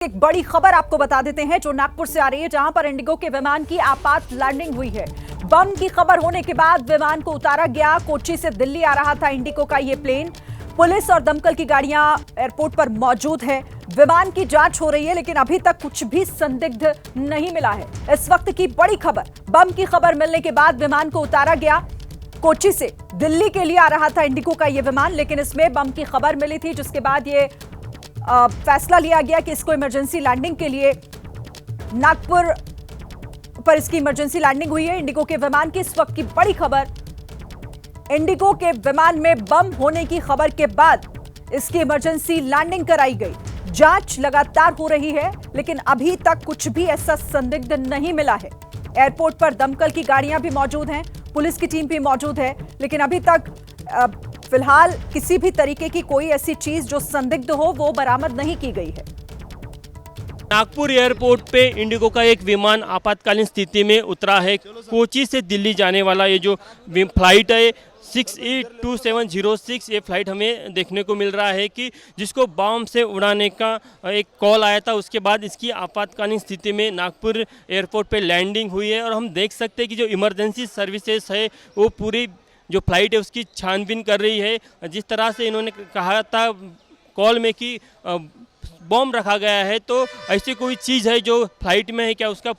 एक बड़ी खबर आपको बता देते हैं जो नागपुर से आ रही है, जहां पर इंडिगो के विमान की आपात लैंडिंग हुई है। बम की खबर होने के बाद विमान को उतारा गया। कोच्चि से दिल्ली आ रहा था इंडिगो का ये प्लेन। पुलिस और दमकल की गाड़ियां एयरपोर्ट पर मौजूद है। विमान की जांच हो रही है, लेकिन अभी तक कुछ भी संदिग्ध नहीं मिला है। इस वक्त की बड़ी खबर, बम की खबर मिलने के बाद विमान को उतारा गया। कोच्चि से दिल्ली के लिए आ रहा था इंडिगो का ये विमान, लेकिन इसमें बम की खबर मिली थी, जिसके बाद ये फैसला लिया गया कि इसको इमरजेंसी लैंडिंग के लिए नागपुर पर इसकी इमरजेंसी लैंडिंग हुई है। इंडिगो के विमान की इस वक्त की बड़ी खबर, इंडिगो के विमान में बम होने की खबर के बाद इसकी इमरजेंसी लैंडिंग कराई गई। जांच लगातार हो रही है, लेकिन अभी तक कुछ भी ऐसा संदिग्ध नहीं मिला है। एयरपोर्ट पर दमकल की गाड़ियां भी मौजूद हैं, पुलिस की टीम भी मौजूद है, लेकिन अभी तक फिलहाल किसी भी तरीके की कोई ऐसी चीज जो संदिग्ध हो वो बरामद नहीं की गई है। नागपुर एयरपोर्ट पे इंडिगो का एक विमान आपातकालीन स्थिति में उतरा है। कोच्चि से दिल्ली जाने वाला ये जो फ्लाइट है 682706, ये फ्लाइट हमें देखने को मिल रहा है कि जिसको बम से उड़ाने का एक कॉल आया था। उसके बाद इसकी आपातकालीन स्थिति में नागपुर एयरपोर्ट पे लैंडिंग हुई है और हम देख सकते हैं कि जो इमरजेंसी सर्विसेज है वो पूरी जो फ्लाइट है उसकी छानबीन कर रही है। जिस तरह से इन्होंने कहा था कॉल में कि बम रखा गया है, तो ऐसी कोई चीज़ है जो फ्लाइट में है क्या, उसके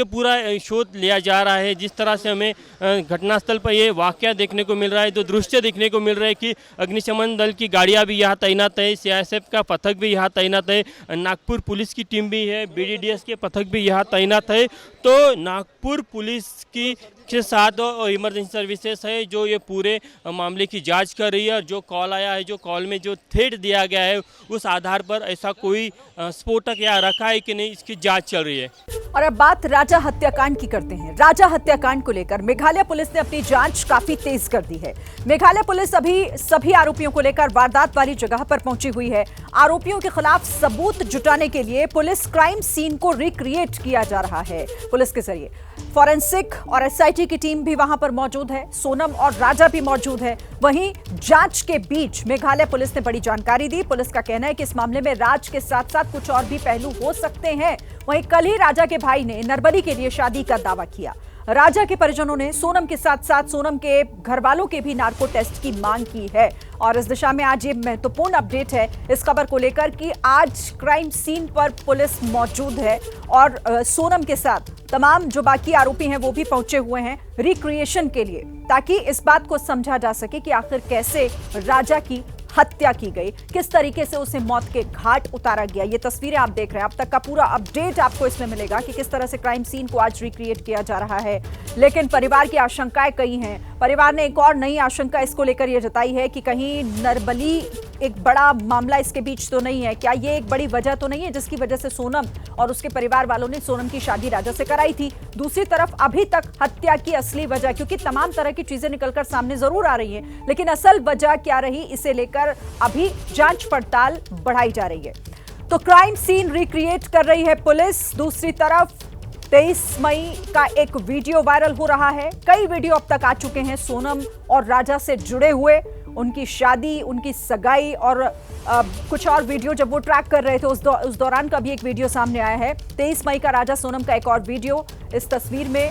पूरा शोध लिया जा रहा है। जिस तरह से हमें घटनास्थल पर ये वाकया देखने को मिल रहा है, जो दृश्य देखने को मिल रहा है कि अग्निशमन दल की गाड़ियां भी यहाँ तैनात है, सीआईएसएफ का पथक भी यहाँ तैनात है, नागपुर पुलिस की टीम भी है, बीडीडीएस के पथक भी यहाँ तैनात है। तो नागपुर पुलिस के साथ और इमरजेंसी सर्विसेज है जो ये पूरे मामले की जांच कर रही है। और जो कॉल आया है, जो कॉल में जो थ्रेट दिया गया है, उस आधार पर ऐसा कोई स्फोटक यहाँ रखा है कि नहीं, इसकी जांच चल रही है। और अब बात राजा हत्याकांड की करते हैं। राजा हत्याकांड को लेकर मेघालय पुलिस ने अपनी जांच काफी तेज कर दी है। मेघालय पुलिस अभी सभी आरोपियों को लेकर वारदात वाली जगह पर पहुंची हुई है। आरोपियों के खिलाफ सबूत जुटाने के लिए पुलिस क्राइम सीन को रिक्रिएट किया जा रहा है। पुलिस के जरिए फॉरेंसिक और एसआईटी की टीम भी वहां पर मौजूद है। सोनम और राजा भी मौजूद है। वहीं जांच के बीच मेघालय पुलिस ने बड़ी जानकारी दी। पुलिस का कहना है कि इस मामले में राज के साथ साथ कुछ और भी पहलू हो सकते हैं। वहीं कल ही राजा के भाई ने नरबली के लिए शादी का दावा किया। राजा के परिजनों ने सोनम के साथ साथ सोनम के घर वालों के भी नार्को टेस्ट की मांग की है। और इस दिशा में आज ये महत्वपूर्ण अपडेट है इस खबर को लेकर कि आज क्राइम सीन पर पुलिस मौजूद है और सोनम के साथ तमाम जो बाकी आरोपी हैं वो भी पहुंचे हुए हैं रिक्रिएशन के लिए, ताकि इस बात को समझा जा सके कि आखिर कैसे राजा की हत्या की गई, किस तरीके से उसे मौत के घाट उतारा गया। ये तस्वीरें आप देख रहे हैं। अब तक का पूरा अपडेट आपको इसमें मिलेगा कि किस तरह से क्राइम सीन को आज रिक्रिएट किया जा रहा है। लेकिन परिवार की आशंकाएं कई हैं। परिवार ने एक और नई आशंका इसको लेकर यह जताई है कि कहीं नरबली एक बड़ा मामला इसके बीच तो नहीं है। क्या ये एक बड़ी वजह तो नहीं है जिसकी वजह से सोनम और उसके परिवार वालों ने सोनम की शादी राजा से कराई थी। दूसरी तरफ अभी तक हत्या की असली वजह, क्योंकि तमाम तरह की चीजें निकलकर सामने जरूर आ रही हैं, लेकिन असल वजह क्या रही इसे लेकर अभी जांच पड़ताल बढ़ाई जा रही है। तो क्राइम सीन रिक्रिएट कर रही है पुलिस। दूसरी तरफ 23 मई का एक वीडियो वायरल हो रहा है। कई वीडियो अब तक आ चुके हैं सोनम और राजा से जुड़े हुए, उनकी शादी, उनकी सगाई और कुछ और वीडियो जब वो ट्रैक कर रहे थे उस दौरान का भी एक वीडियो सामने आया है। 23 मई का राजा सोनम का एक और वीडियो। इस तस्वीर में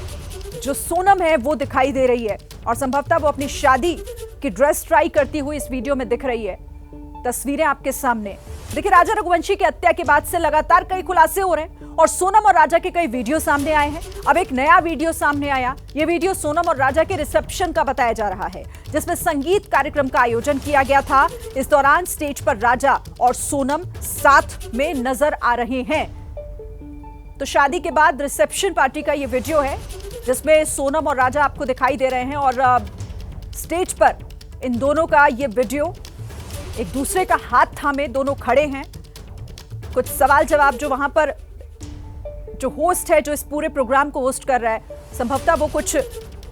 जो सोनम है वो दिखाई दे रही है और संभवतः वो अपनी शादी की ड्रेस ट्राई करती हुई इस वीडियो में दिख रही है। तस्वीरें आपके सामने देखिए। राजा रघुवंशी की हत्या के बाद से लगातार कई खुलासे हो रहे हैं और सोनम और राजा के कई वीडियो सामने आए हैं। अब एक नया वीडियो सामने आया। ये वीडियो सोनम और राजा के रिसेप्शन का बताया जा रहा है, जिसमें संगीत कार्यक्रम का आयोजन किया गया था। इस दौरान स्टेज पर राजा और सोनम साथ में नजर आ रहे हैं। तो शादी के बाद रिसेप्शन पार्टी का ये वीडियो है, जिसमें सोनम और राजा आपको दिखाई दे रहे हैं और स्टेज पर इन दोनों का ये वीडियो, एक दूसरे का हाथ थामे दोनों खड़े हैं। कुछ सवाल जवाब जो वहां पर जो होस्ट है, जो इस पूरे प्रोग्राम को होस्ट कर रहा है, संभवतः वो कुछ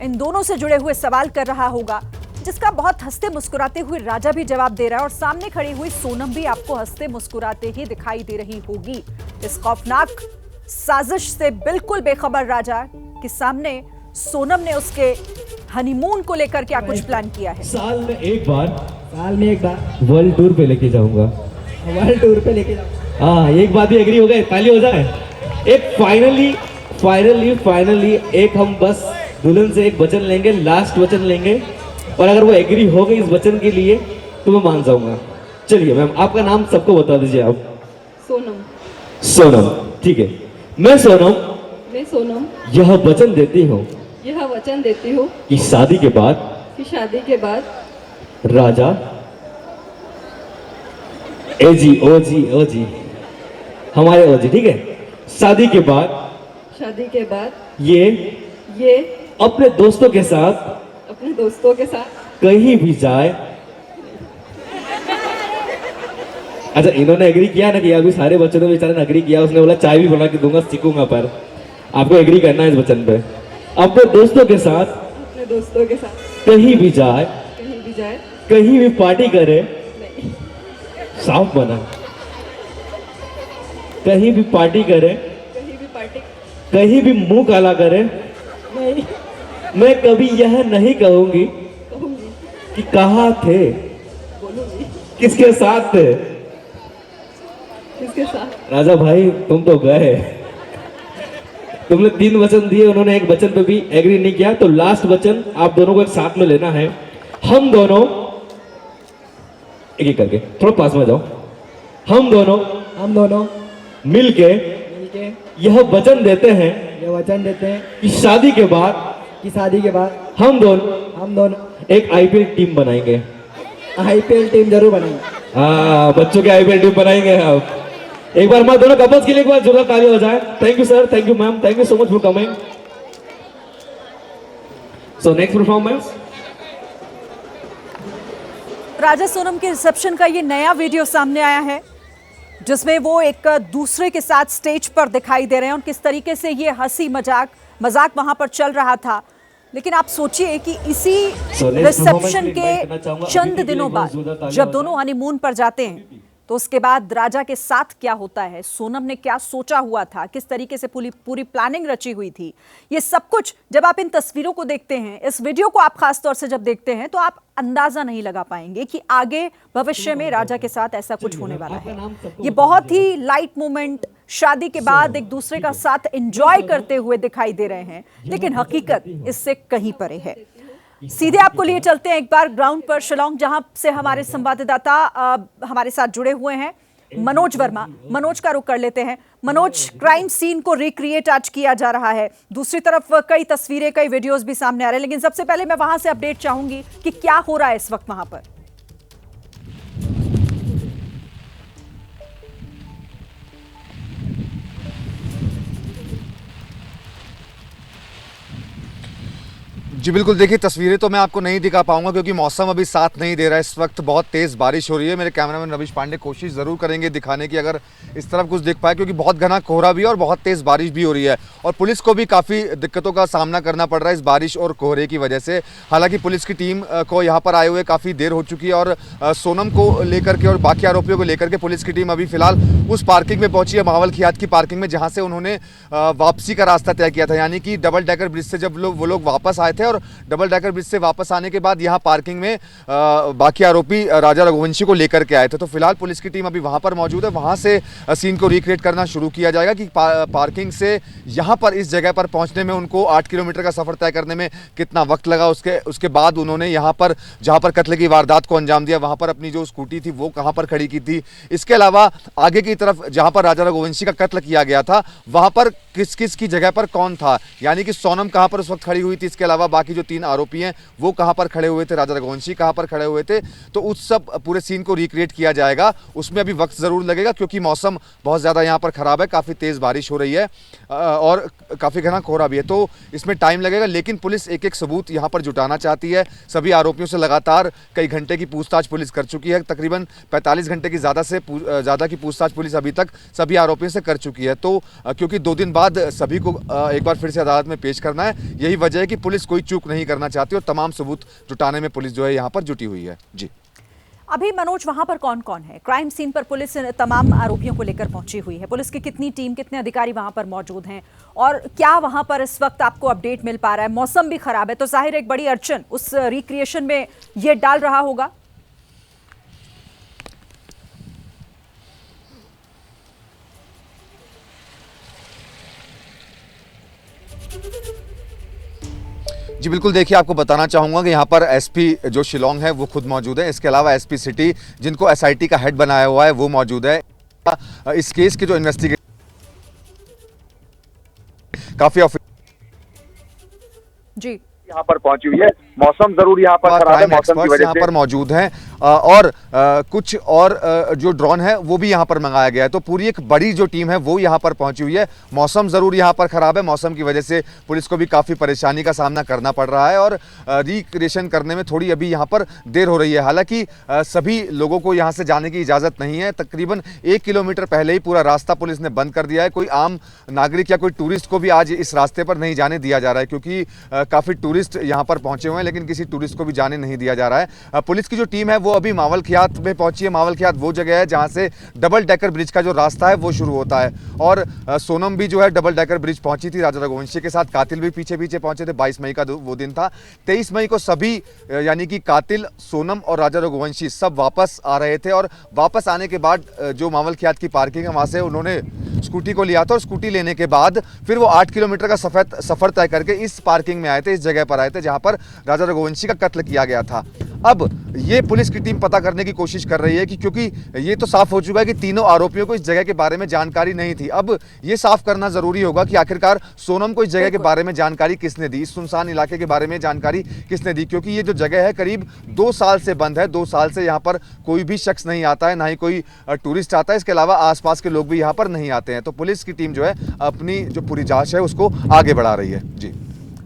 इन दोनों से जुड़े हुए सवाल कर रहा होगा, जिसका बहुत हंसते मुस्कुराते हुए राजा भी जवाब दे रहा है और सामने खड़ी हुई सोनम भी आपको हंसते मुस्कुराते ही दिखाई दे रही होगी। इस खौफनाक साजिश से बिल्कुल बेखबर राजा के सामने सोनम ने उसके हनीमून को लेकर क्या कुछ प्लान किया है। साल में एक बार वर्ल्ड टूर पे लेके जाऊंगा। वर्ल्ड टूर पे लेके हाँ एक बात भी एग्री हो गए, ताली हो जाए। एक फाइनली एक हम बस दुल्हन से एक वचन लेंगे, लास्ट वचन लेंगे, और अगर वो एग्री हो गई इस वचन के लिए तो मैं मान जाऊंगा। चलिए मैम, आपका नाम सबको बता दीजिए आप। सोनम। सोनम, ठीक है। मैं सोनम यह वचन देती हूँ कि शादी के बाद राजा ओ जी हमारे ओ जी, ठीक है। शादी के बाद ये अपने दोस्तों के साथ कहीं भी जाए। अच्छा, इन्होंने एग्री किया ना कि अभी सारे बच्चों ने बेचारे ने एग्री किया। उसने बोला चाय भी बना के दूंगा, सीखूंगा, पर आपको एग्री करना है इस वचन पे। अपने दोस्तों के साथ कहीं भी जाए, कहीं भी पार्टी करे, साफ बना, कहीं भी पार्टी करे, कहीं भी मुंह काला करे, मैं कभी यह नहीं कहूंगी कि कहाँ थे, किसके साथ थे। राजा भाई तुम तो गए, तुमने 3 वचन दिए, उन्होंने एक वचन पे भी एग्री नहीं किया। तो लास्ट वचन आप दोनों को एक साथ में लेना है। हम दोनों एक एक करके, थोड़ा पास में जाओ। हम दोनों मिलके यह वचन देते हैं कि शादी के बाद हम दोनों एक आईपीएल टीम बनाएंगे। आईपीएल टीम जरूर बनेंगे। हाँ, बच्चों के आईपीएल टीम बनाएंगे आप। एक बार हमारे दोनों कपल्स के लिए एक बार जोरदार ताली हो जाए। Thank you sir, thank you ma'am, thank you so much for coming. So next performance, Raja Sonam के रिसेप्शन का ये नया वीडियो सामने आया है, जिसमें वो एक दूसरे के साथ स्टेज पर दिखाई दे रहे हैं और किस तरीके से ये हंसी मजाक वहां पर चल रहा था। लेकिन आप सोचिए कि इसी रिसेप्शन के चंद दिनों बाद जब दोनों हनीमून पर जाते हैं तो उसके बाद राजा के साथ क्या होता है, सोनम ने क्या सोचा हुआ था, किस तरीके से पूरी प्लानिंग रची हुई थी, ये सब कुछ जब आप इन तस्वीरों को देखते हैं, इस वीडियो को आप खास तौर से जब देखते हैं, तो आप अंदाजा नहीं लगा पाएंगे कि आगे भविष्य में राजा के साथ ऐसा कुछ होने वाला है। ये बहुत ही लाइट मोमेंट, शादी के बाद एक दूसरे का साथ एंजॉय करते हुए दिखाई दे रहे हैं, लेकिन हकीकत इससे कहीं परे है। सीधे आपको लिए चलते हैं एक बार ग्राउंड पर शिलांग, जहां से हमारे संवाददाता हमारे साथ जुड़े हुए हैं मनोज वर्मा। मनोज का रुख कर लेते हैं। मनोज, क्राइम सीन को रिक्रिएट आज किया जा रहा है, दूसरी तरफ कई तस्वीरें, कई वीडियोस भी सामने आ रहे हैं, लेकिन सबसे पहले मैं वहां से अपडेट चाहूंगी कि क्या हो रहा है इस वक्त वहां पर। जी बिल्कुल, देखिए तस्वीरें तो मैं आपको नहीं दिखा पाऊंगा क्योंकि मौसम अभी साथ नहीं दे रहा है। इस वक्त बहुत तेज़ बारिश हो रही है। मेरे कैमरामैन रविश पांडे कोशिश ज़रूर करेंगे दिखाने की, अगर इस तरफ कुछ दिख पाए, क्योंकि बहुत घना कोहरा भी है और बहुत तेज़ बारिश भी हो रही है और पुलिस को भी काफ़ी दिक्कतों का सामना करना पड़ रहा है इस बारिश और कोहरे की वजह से। हालांकि पुलिस की टीम को यहाँ पर आए हुए काफ़ी देर हो चुकी है और सोनम को लेकर के और बाकी आरोपियों को लेकर के पुलिस की टीम अभी फिलहाल उस पार्किंग में पहुंची है, महावल खियात की पार्किंग में, जहाँ से उन्होंने वापसी का रास्ता तय किया था। यानी कि डबल डेकर ब्रिज से जब वो लोग वापस आए थे और डबल डेकर ब्रिज से वापस आने के बाद यहाँ पार्किंग में बाकी आरोपी राजा रघुवंशी को लेकर के आए थे। तो फिलहाल पुलिस की टीम अभी वहाँ पर मौजूद है, वहाँ से सीन को रिक्रिएट करना शुरू किया जाएगा कि पार्किंग से यहाँ पर इस जगह पर पहुँचने में उनको 8 किलोमीटर का सफर तय करने में कितना वक्त लगा। उसके बाद उन्होंने यहाँ पर जहाँ पर कत्ल की वारदात को अंजाम दिया, वहाँ पर अपनी जो स्कूटी थी वो कहाँ पर खड़ी की थी। इसके अलावा आगे की तरफ जहाँ पर राजा रघुवंशी का कत्ल किया गया था, वहाँ पर किस किस की जगह पर कौन था, यानी कि सोनम कहाँ पर उस वक्त खड़ी हुई थी, इसके अलावा बाकी जो 3 आरोपी हैं वो कहां पर खड़े हुए थे, राजा रघुवंशी कहां पर खड़े हुए थे। तो उस सब पूरे सीन को रिक्रिएट किया जाएगा। उसमें अभी वक्त जरूर लगेगा क्योंकि मौसम बहुत ज्यादा यहां पर खराब है, काफी तेज बारिश हो रही है और काफी घना कोहरा भी है, तो इसमें टाइम लगेगा। लेकिन पुलिस एक एक सबूत यहां पर जुटाना चाहती है। सभी आरोपियों से लगातार कई घंटे की पूछताछ पुलिस कर चुकी है, तकरीबन 45 घंटे की ज्यादा की पूछताछ पुलिस अभी तक सभी आरोपियों से कर चुकी है। तो क्योंकि 2 दिन बाद सभी को एक बार फिर से अदालत में पेश करना है, यही वजह है कि पुलिस कोई चूक नहीं करना चाहती और तमाम सबूत जुटाने में पुलिस जो है यहाँ पर जुटी हुई है। जी अभी मनोज, वहां पर कौन कौन है? क्राइम सीन पर पुलिस तमाम आरोपियों को लेकर पहुंची हुई है। पुलिस की कितनी टीम, कितने अधिकारी वहां पर मौजूद हैं और क्या वहां पर इस वक्त आपको अपडेट मिल पा रहा है? मौसम भी खराब है तो जाहिर एक बड़ी अड़चन उस रिक्रिएशन में ये डाल रहा होगा। जी बिल्कुल, देखिए आपको बताना चाहूँगा कि यहाँ पर एसपी जो शिलोंग है वो खुद मौजूद है। इसके अलावा एसपी सिटी जिनको एसआईटी का हेड बनाया हुआ है वो मौजूद है। इस केस की जो इन्वेस्टिगेशन काफी जी यहाँ पर पहुंची हुई है। मौसम जरूर यहाँ पर खराब है, मौसम की वजह से यहाँ पर मौजूद हैं और कुछ और जो ड्रोन है वो भी यहाँ पर मंगाया गया है। तो पूरी एक बड़ी जो टीम है वो यहाँ पर पहुंची हुई है। मौसम जरूर यहाँ पर खराब है, मौसम की वजह से पुलिस को भी काफी परेशानी का सामना करना पड़ रहा है और रिक्रिएशन करने में थोड़ी अभी यहाँ पर देर हो रही है। हालांकि सभी लोगों को यहाँ से जाने की इजाजत नहीं है। तकरीबन 1 किलोमीटर पहले ही पूरा रास्ता पुलिस ने बंद कर दिया है। कोई आम नागरिक या कोई टूरिस्ट को भी आज इस रास्ते पर नहीं जाने दिया जा रहा है, क्योंकि काफी टूरिस्ट यहाँ पर पहुंचे हुए हैं, लेकिन किसी टूरिस्ट को भी जाने नहीं दिया जा रहा है। पुलिस की जो टीम है वो अभी मावलखियात में पहुंची है। मावलखियात वो जगह है जहां से डबल डेकर ब्रिज का जो रास्ता है वो शुरू होता है और सोनम भी जो है डबल डेकर ब्रिज पहुंची थी राजा रघुवंशी के साथ। कातिल भी पीछे पीछे पहुंचे थे। 22 मई का वो दिन था। 23 मई को सभी यानी कि कातिल, सोनम और राजा रघुवंशी सब वापस आ रहे थे और वापस आने के बाद जो मावलखियात की पार्किंग है वहां से उन्होंने स्कूटी को लिया था और स्कूटी लेने के बाद फिर वो 8 किलोमीटर का सफर तय करके इस पार्किंग में आए थे, इस जगह पर आए थे जहां पर राजा रघुवंशी का कत्ल किया गया था। अब ये पुलिस की टीम पता करने की कोशिश कर रही है कि क्योंकि ये तो साफ हो चुका है कि तीनों आरोपियों को इस जगह के बारे में जानकारी नहीं थी। अब ये साफ करना जरूरी होगा कि आखिरकार सोनम को इस जगह के बारे में जानकारी किसने दी, इस सुनसान इलाके के बारे में जानकारी किसने दी, क्योंकि ये जो जगह है करीब 2 साल से बंद है। 2 साल से यहाँ पर कोई भी शख्स नहीं आता है, ना ही कोई टूरिस्ट आता है। इसके अलावा आसपास के लोग भी यहाँ पर नहीं आते हैं। तो पुलिस की टीम जो है अपनी जो पूरी जांच है उसको आगे बढ़ा रही है। जी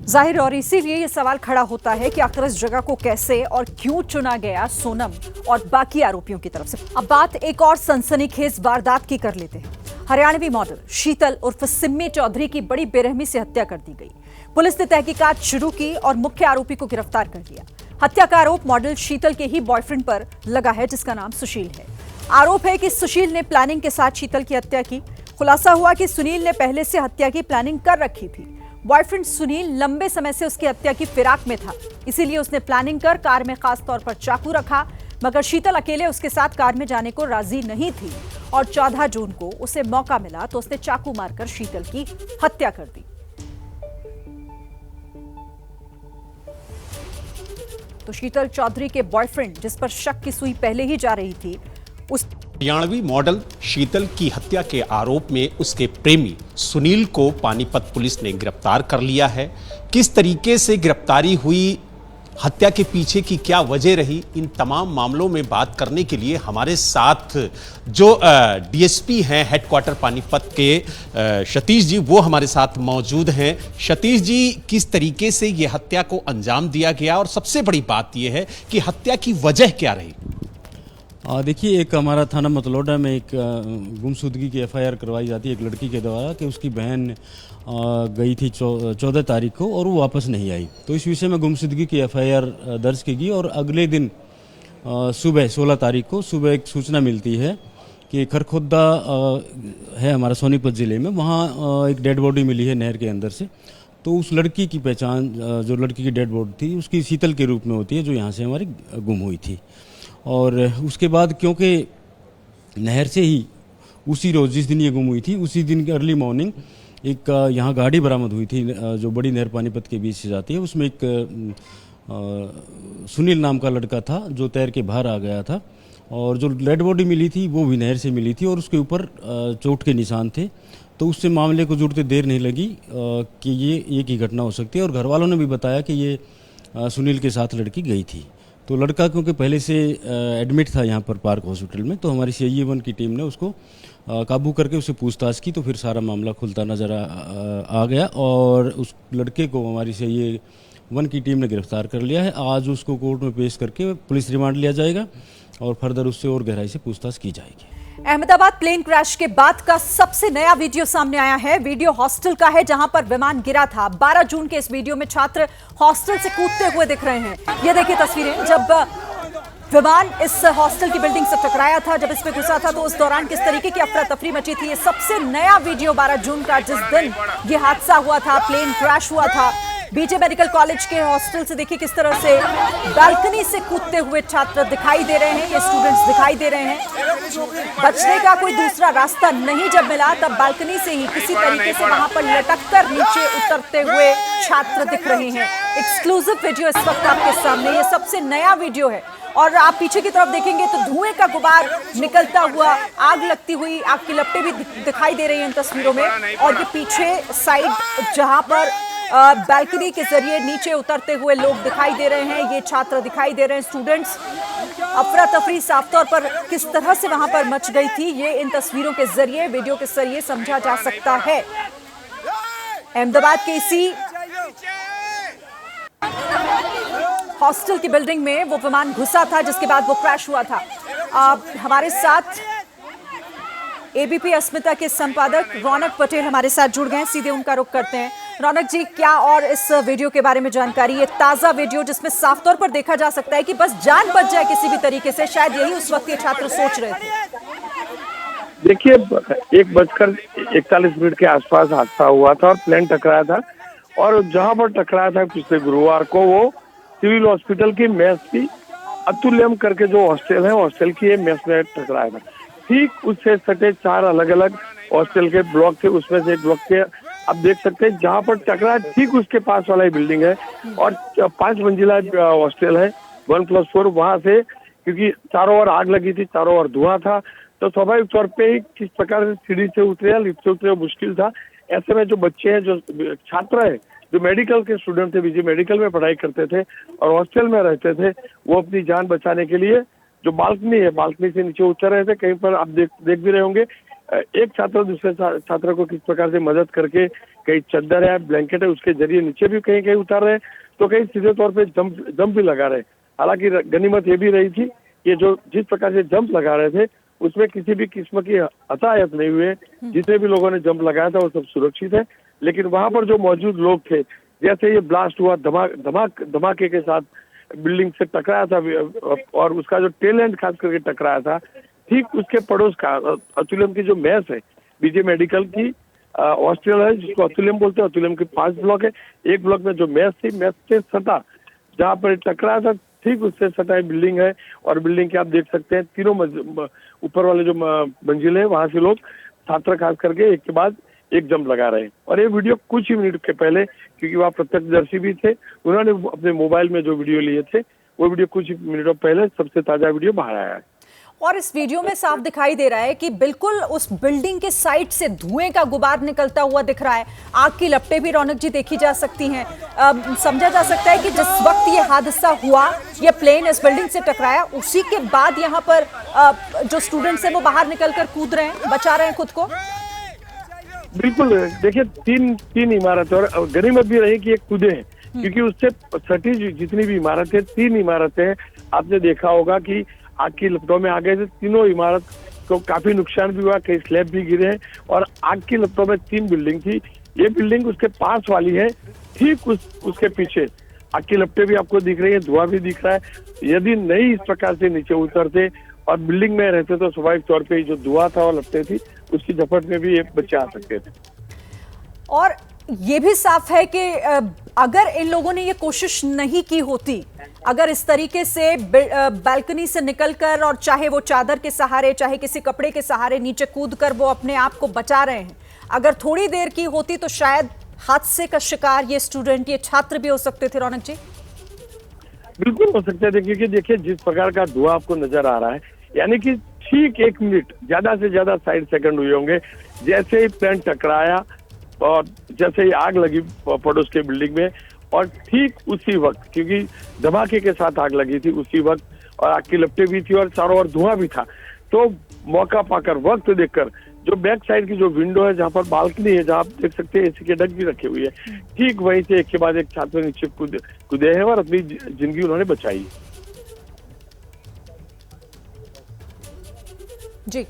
जाहिर, और इसीलिए ये सवाल खड़ा होता है कि आखिर इस जगह को कैसे और क्यों चुना गया सोनम और बाकी आरोपियों की तरफ से। अब बात एक और सनसनीखेज वारदात की कर लेते हैं। हरियाणवी मॉडल शीतल उर्फ सिम्मी चौधरी की बड़ी बेरहमी से हत्या कर दी गई। पुलिस ने तहकीकात शुरू की और मुख्य आरोपी को गिरफ्तार कर लिया। हत्या का आरोप मॉडल शीतल के ही बॉयफ्रेंड पर लगा है, जिसका नाम सुशील है। आरोप है कि सुशील ने प्लानिंग के साथ शीतल की हत्या की। खुलासा हुआ कि सुनील ने पहले से हत्या की प्लानिंग कर रखी थी। बॉयफ्रेंड सुनील लंबे समय से उसकी हत्या की फिराक में था, इसीलिए उसने प्लानिंग कर कार में खास तौर पर चाकू रखा। मगर शीतल अकेले उसके साथ कार में जाने को राजी नहीं थी और 14 जून को उसे मौका मिला तो उसने चाकू मारकर शीतल की हत्या कर दी। तो शीतल चौधरी के बॉयफ्रेंड, जिस पर शक की सुई पहले ही जा रही थी, उस हरियाणवी मॉडल शीतल की हत्या के आरोप में उसके प्रेमी सुनील को पानीपत पुलिस ने गिरफ्तार कर लिया है। किस तरीके से गिरफ्तारी हुई, हत्या के पीछे की क्या वजह रही, इन तमाम मामलों में बात करने के लिए हमारे साथ जो डीएसपी हैं हेडक्वार्टर पानीपत के सतीश जी, वो हमारे साथ मौजूद हैं। सतीश जी, किस तरीके से ये हत्या को अंजाम दिया गया और सबसे बड़ी बात यह है कि हत्या की वजह क्या रही? देखिए, एक हमारा थाना मतलौडा में एक गुमशुदगी की एफआईआर करवाई जाती है एक लड़की के द्वारा कि उसकी बहन गई थी 14 तारीख को और वो वापस नहीं आई। तो इस विषय में गुमशुदगी की एफआईआर दर्ज की गई और अगले दिन सुबह 16 तारीख को सुबह एक सूचना मिलती है कि खरखोदा है हमारा सोनीपत ज़िले में, वहाँ एक डेड बॉडी मिली है नहर के अंदर से। तो उस लड़की की पहचान, जो लड़की की डेड बॉडी थी, उसकी शीतल के रूप में होती है, जो यहाँ से हमारी गुम हुई थी। और उसके बाद क्योंकि नहर से ही उसी रोज़ जिस दिन ये गुम हुई थी उसी दिन अर्ली मॉर्निंग एक यहाँ गाड़ी बरामद हुई थी जो बड़ी नहर पानीपत के बीच से जाती है। उसमें एक सुनील नाम का लड़का था जो तैर के बाहर आ गया था और जो डेड बॉडी मिली थी वो भी नहर से मिली थी और उसके ऊपर चोट के निशान थे। तो उससे मामले को जुड़ते देर नहीं लगी कि ये एक ही घटना हो सकती है और घर वालों ने भी बताया कि ये सुनील के साथ लड़की गई थी। तो लड़का क्योंकि पहले से एडमिट था यहाँ पर पार्क हॉस्पिटल में, तो हमारी CIA 1 की टीम ने उसको काबू करके उससे पूछताछ की। तो फिर सारा मामला खुलता नज़र आ गया और उस लड़के को हमारी CIA 1 की टीम ने गिरफ्तार कर लिया है। आज उसको कोर्ट में पेश करके पुलिस रिमांड लिया जाएगा और फर्दर उससे और गहराई से पूछताछ की जाएगी। अहमदाबाद प्लेन क्रैश के बाद का सबसे नया वीडियो सामने आया है। वीडियो हॉस्टल का है जहां पर विमान गिरा था। 12 जून के इस वीडियो में छात्र हॉस्टल से कूदते हुए दिख रहे हैं। ये देखिए तस्वीरें, जब विमान इस हॉस्टल की बिल्डिंग से टकराया था, जब इसमें घुसा था, तो उस दौरान किस तरीके की अफरा तफरी मची थी। ये सबसे नया वीडियो 12 जून का, जिस दिन ये हादसा हुआ था, प्लेन क्रैश हुआ था। बीजे मेडिकल कॉलेज के हॉस्टल से देखिए किस तरह से बालकनी से कूदते हुए छात्र दिखाई दे रहे हैं, ये स्टूडेंट्स दिखाई दे रहे हैं। बचने का कोई दूसरा रास्ता नहीं जब मिला तब बालकनी से ही किसी तरीके से वहां पर लटककर नीचे उतरते हुए छात्र दिख रहे हैं। एक्सक्लूसिव वीडियो इस वक्त आपके सामने, ये सबसे नया वीडियो है और आप पीछे की तरफ देखेंगे तो धुएं का गुबार निकलता हुआ, आग लगती हुई, आग की लपटें भी दिखाई दे रही हैं इन तस्वीरों में। और ये पीछे साइड जहां पर बालकनी के जरिए नीचे उतरते हुए लोग दिखाई दे रहे हैं, ये छात्र दिखाई दे रहे हैं, स्टूडेंट्स। अफरा तफरी साफ तौर पर किस तरह से वहां पर मच गई थी, ये इन तस्वीरों के जरिए, वीडियो के जरिए समझा जा सकता है। अहमदाबाद के इसी हॉस्टल की बिल्डिंग में वो विमान घुसा था जिसके बाद वो क्रैश हुआ था। हमारे साथ एबीपी अस्मिता के संपादक रौनक पटेल हमारे साथ जुड़ गए हैं, सीधे उनका रुख करते हैं। रौनक जी, क्या और इस वीडियो के बारे में जानकारी? ये ताजा वीडियो जिसमें साफ तौर पर देखा जा सकता है कि बस जान बच जाए किसी भी तरीके से, शायद यही उस वक्त ये छात्र सोच रहे थे। देखिए, 1:41 के आसपास हादसा हुआ था और प्लेन टकराया था, और जहां पर टकराया था पिछले गुरुवार को वो सिविल हॉस्पिटल की मेस की अतुल्यम करके जो हॉस्टल है, हॉस्टल की ये मेस में टकराया था। ठीक उससे सटे 4 अलग अलग हॉस्टल के ब्लॉक थे, उसमें से एक ब्लॉक के आप देख सकते हैं जहां पर टकराया ठीक उसके पास वाला ही बिल्डिंग है और 5 मंजिला हॉस्टल है 1+4। वहां से क्योंकि चारों ओर आग लगी थी, चारों ओर धुआं था, तो स्वाभाविक तौर पे ही किस प्रकार से सीढ़ी से उतरे या लिफ्ट से उतरे मुश्किल था। ऐसे में जो बच्चे हैं, जो छात्र है, जो मेडिकल के स्टूडेंट थे, बीजे मेडिकल में पढ़ाई करते थे और हॉस्टल में रहते थे, वो अपनी जान बचाने के लिए जो बालकनी है, बालकनी से नीचे उतर रहे थे। कहीं पर आप देख भी रहे होंगे, एक छात्र दूसरे छात्र को किस प्रकार से मदद करके, कहीं चद्दर है, ब्लैंकेट है, उसके जरिए नीचे भी कहीं कहीं उतार रहे, तो कहीं सीधे तौर पे जंप भी लगा रहे। हालांकि गनीमत ये भी रही थी कि जो जिस प्रकार से जंप लगा रहे थे उसमें किसी भी किस्म की हताहत नहीं हुए। जितने भी लोगों ने जंप लगाया था वो सब सुरक्षित है। लेकिन वहां पर जो मौजूद लोग थे, जैसे ये ब्लास्ट हुआ, धमाके के साथ बिल्डिंग से टकराया था और उसका जो टेल एंड खास करके टकराया था, ठीक उसके पड़ोस का अतुल्यम की जो मेस है, बीजे मेडिकल की हॉस्टल है जिसको अतुल्यम बोलते हैं, अतुल्यम के 5 ब्लॉक है। एक ब्लॉक में जो मेस थी, मेस से सटा जहाँ पर टकराया था ठीक उससे सटा बिल्डिंग है और बिल्डिंग के आप देख सकते हैं तीनों ऊपर वाले जो मंजिल है वहां से लोग छात्र खास करके एक के बाद एक जंप लगा रहे हैं। और ये वीडियो कुछ ही मिनट के पहले, क्योंकि वहाँ प्रत्यक्षदर्शी भी थे, उन्होंने अपने मोबाइल में जो वीडियो लिए थे वो वीडियो कुछ मिनटों पहले सबसे ताजा वीडियो बाहर आया है। और इस वीडियो में साफ दिखाई दे रहा है कि बिल्कुल उस बिल्डिंग के साइड से धुएं का गुबार निकलता हुआ दिख रहा है, आग की लपटें भी रौनक जी देखी जा सकती हैं। समझा जा सकता है कि जिस वक्त ये हादसा हुआ, ये प्लेन इस बिल्डिंग से टकराया, उसी के बाद यहाँ पर जो स्टूडेंट्स हैं वो बाहर निकलकर कूद रहे हैं, बचा रहे हैं खुद को। बिल्कुल, देखिए तीन इमारतें, और गनीमत भी रही कि ये कूदे हैं, क्योंकि उससे सटी जितनी भी इमारतें, 3 इमारतें आपने देखा होगा कि आग की लपटों में आ गए थे। तीनों इमारत को काफी नुकसान भी हुआ, कई स्लैब भी गिरे हैं और आग की लपटों में 3 बिल्डिंग थी। ये बिल्डिंग उसके पास वाली है, ठीक उसके पीछे आग की लपटें भी आपको दिख रही है, धुआं भी दिख रहा है। यदि नहीं इस प्रकार से नीचे उतरते और बिल्डिंग में रहते तो स्वाभाविक तौर पे जो धुआं था और लपटें थी उसकी झपट में भी ये बच्चे आ सकते थे। और ये भी साफ है कि अगर इन लोगों ने ये कोशिश नहीं की होती, अगर इस तरीके से बालकनी से निकलकर और चाहे वो चादर के सहारे, चाहे किसी कपड़े के सहारे नीचे कूदकर वो अपने आप को बचा रहे हैं, अगर थोड़ी देर की होती तो शायद हादसे का शिकार ये स्टूडेंट, ये छात्र भी हो सकते थे। रौनक जी, बिल्कुल हो सकता है। देखिए जिस प्रकार का धुआं आपको नजर आ रहा है, यानी कि ठीक 1 मिनट, ज्यादा से ज्यादा 60 सेकंड हुए होंगे, जैसे ही प्लेन टकराया और जैसे ही आग लगी पड़ोस के बिल्डिंग में, और ठीक उसी वक्त, क्योंकि धमाके के साथ आग लगी थी उसी वक्त, और आग की लपटें भी थी और चारों ओर धुआं भी था, तो मौका पाकर, वक्त देखकर, जो बैक साइड की जो विंडो है जहाँ पर बालकनी है, जहाँ आप देख सकते हैं एसी के डक भी रखे हुए है, ठीक वहीं से एक के बाद एक छात्र नीचे कूदे हैं और अपनी जिंदगी उन्होंने बचाई। जी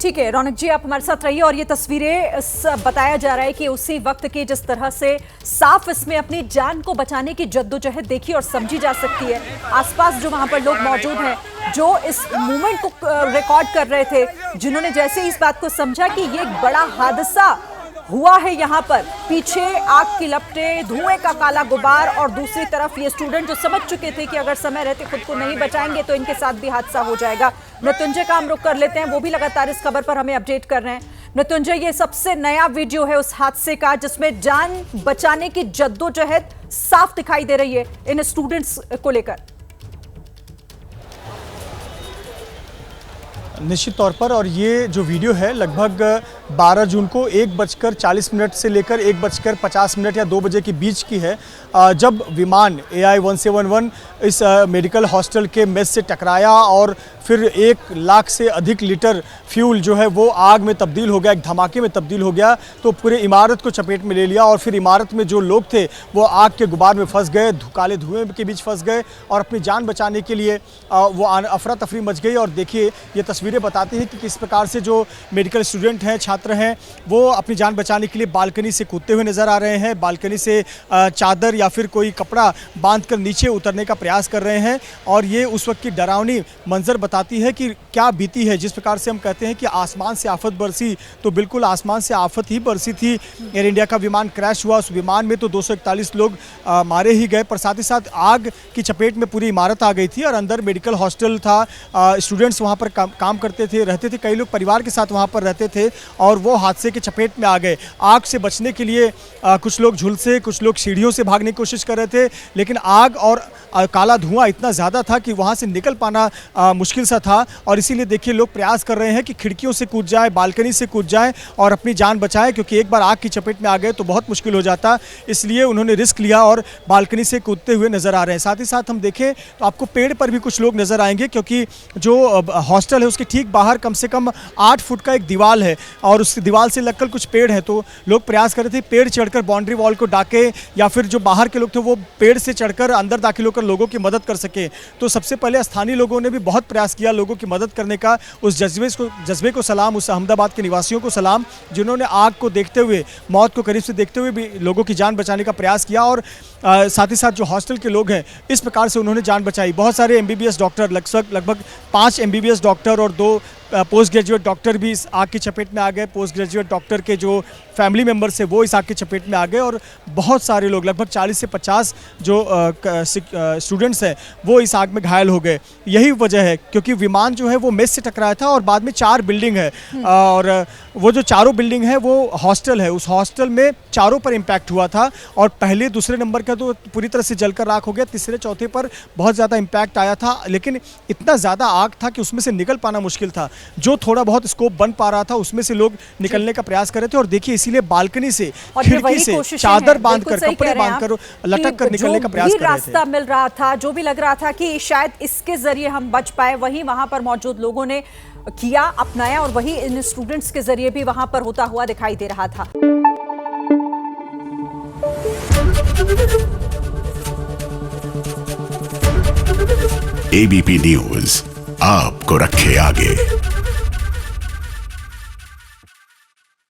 ठीक है रौनक जी, आप हमारे साथ रहिए। और ये तस्वीरें बताया जा रहा है कि उसी वक्त की जिस तरह से साफ इसमें अपनी जान को बचाने की जद्दोजहद देखी और समझी जा सकती है। आसपास जो वहां पर लोग मौजूद हैं, जो इस मूवमेंट को रिकॉर्ड कर रहे थे, जिन्होंने जैसे इस बात को समझा कि ये एक बड़ा हादसा हुआ है यहाँ पर। पीछे आग की लपटें, धुएं का काला गुबार और दूसरी तरफ ये स्टूडेंट जो समझ चुके थे कि अगर समय रहते खुद को नहीं बचाएंगे तो इनके साथ भी हादसा हो जाएगा। मृत्युंजय का हम रुख कर लेते हैं, वो भी लगातार इस खबर पर हमें अपडेट कर रहे हैं। मृत्युंजय, ये सबसे नया वीडियो है उस हादसे का जिसमें जान बचाने की जद्दोजहद साफ दिखाई दे रही है इन स्टूडेंट्स को लेकर। निश्चित तौर पर, और ये जो वीडियो है लगभग 12 जून को 1:40 से लेकर 1:50 या 2 बजे के बीच की है, जब विमान AI-171 इस मेडिकल हॉस्टल के मेस से टकराया और फिर 1 लाख से अधिक लीटर फ्यूल जो है वो आग में तब्दील हो गया, एक धमाके में तब्दील हो गया, तो पूरे इमारत को चपेट में ले लिया और फिर इमारत में जो लोग थे वो आग के गुबार में फंस गए, काले धुएं के बीच फंस गए और अपनी जान बचाने के लिए वो अफरा तफरी मच गई। और देखिए ये तस्वीरें बताती हैं कि किस प्रकार से जो मेडिकल स्टूडेंट हैं, छात्र हैं, वो अपनी जान बचाने के लिए बालकनी से कूदते हुए नज़र आ रहे हैं, बालकनी से चादर या फिर कोई कपड़ा बांधकर नीचे उतरने का प्रयास कर रहे हैं। और ये उस वक्त की डरावनी मंजर बताती है कि क्या बीती है। जिस प्रकार से हम कहते हैं कि आसमान से आफत बरसी, तो बिल्कुल आसमान से आफत ही बरसी थी। एयर इंडिया का विमान क्रैश हुआ, उस विमान में तो 241 लोग मारे ही गए, पर साथ ही साथ आग की चपेट में पूरी इमारत आ गई थी और अंदर मेडिकल हॉस्टल था, स्टूडेंट्स वहाँ पर काम करते थे, रहते थे, कई लोग परिवार के साथ वहाँ पर रहते थे और वो हादसे के चपेट में आ गए। आग से बचने के लिए कुछ लोग झुलसे, कुछ लोग सीढ़ियों से भागने की कोशिश कर रहे थे, लेकिन आग और काला धुआं इतना ज़्यादा था कि वहाँ से निकल पाना मुश्किल सा था। और इसीलिए देखिए लोग प्रयास कर रहे हैं कि खिड़कियों से कूद जाए, बालकनी से कूद जाए और अपनी जान बचाएं, क्योंकि एक बार आग की चपेट में आ गए तो बहुत मुश्किल हो जाता। इसलिए उन्होंने रिस्क लिया और बालकनी से कूदते हुए नज़र आ रहे हैं। साथ ही साथ हम देखें तो आपको पेड़ पर भी कुछ लोग नज़र आएंगे, क्योंकि जो हॉस्टल है उसके ठीक बाहर कम से कम 8 फुट का एक दीवार है और उस दीवार से लगकर कुछ पेड़ है, तो लोग प्रयास कर रहे थे पेड़ चढ़कर बाउंड्री वॉल को डाके या फिर जो बाहर के लोग थे वो पेड़ से चढ़कर अंदर दाखिल होकर लोगों की मदद कर सके। तो सबसे पहले स्थानीय लोगों ने भी बहुत प्रयास किया लोगों की मदद करने का। उस जज्बे को सलाम, उस अहमदाबाद के निवासियों को सलाम जिन्होंने आग को देखते हुए, मौत को करीब से देखते हुए भी लोगों की जान बचाने का प्रयास किया। और साथ ही साथ जो हॉस्टल के लोग हैं इस प्रकार से उन्होंने जान बचाई। बहुत सारे MBBS डॉक्टर, लगभग 5 MBBS डॉक्टर और 2 पोस्ट ग्रेजुएट डॉक्टर भी इस आग की चपेट में आ गए। पोस्ट ग्रेजुएट डॉक्टर के जो फैमिली मेम्बर्स है वो इस आग की चपेट में आ गए और बहुत सारे लोग, लगभग 40 से 50 जो स्टूडेंट्स हैं वो इस आग में घायल हो गए। यही वजह है क्योंकि विमान जो है वो मेस से टकराया था और बाद में 4 बिल्डिंग है और वो जो चारों बिल्डिंग है वो हॉस्टल है, उस हॉस्टल में चारों पर इम्पैक्ट हुआ था और पहले दूसरे नंबर का तो पूरी तरह से जलकर राख हो गया, तीसरे चौथे पर बहुत ज़्यादा इम्पैक्ट आया था, लेकिन इतना ज़्यादा आग था कि उसमें से निकल पाना मुश्किल था। जो थोड़ा बहुत स्कोप बन पा रहा था उसमें से लोग निकलने का प्रयास कर रहे थे और देखिए इसीलिए बालकनी से, खिड़की से चादर बांधकर, कपड़े बांधकर, लटक कर निकलने का प्रयास कर रहे थे। रास्ता मिल रहा था, जो भी लग रहा था कि शायद इसके जरिए हम बच पाए, वही वहां पर मौजूद लोगों ने किया, अपनाया और वही इन स्टूडेंट्स के जरिए भी वहां पर होता हुआ दिखाई दे रहा था। ABP न्यूज आपको रखे आगे।